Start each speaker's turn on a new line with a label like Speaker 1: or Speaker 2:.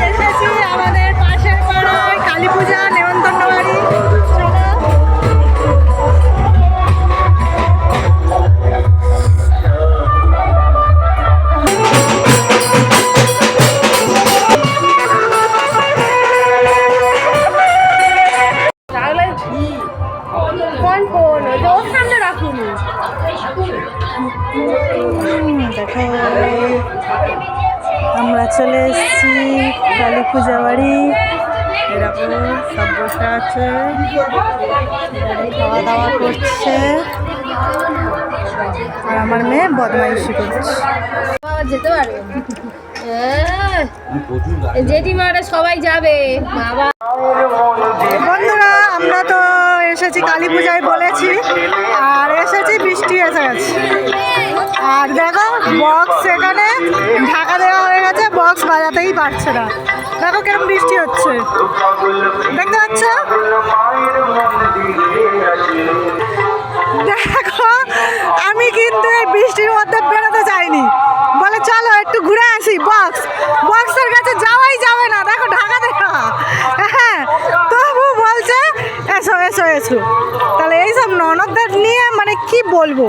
Speaker 1: এসেছি আমাদের পাশের পাড়ায় কালী পূজা নেমন্তন্ন বাড়ি। দেখো আমরা চলে এসেছি কালী পূজা বাড়ি। এরকম সব বসে আছে, খাওয়া দাওয়া করছে, আর আমার মেয়ে বদমাইশি করছে।
Speaker 2: যেতে পারবে জেঠিমারা সবাই যাবে বাবা।
Speaker 1: বন্ধুরা আমরা তো এসেছি কালী পূজায় বলেছি, আর এসেছি বৃষ্টি এসে গেছে। আর দেখো বক্স এখানে ঢাকা দেওয়া হয়ে গেছে, বক্স বাজাতেই পারছে না। দেখো কেমন বৃষ্টি হচ্ছে, দেখতে পাচ্ছ? দেখো আমি কিন্তু এই বৃষ্টির মধ্যে বেরোতে চাইনি, বলে চলো একটু ঘুরে আসি। বক্সের কাছে যাওয়াই যাবে না, দেখো ঢাকা দেখা। হ্যাঁ তবু বলছে এসো এসো এসো। তাহলে এইসব ননদদের নিয়ে মানে কি বলবো।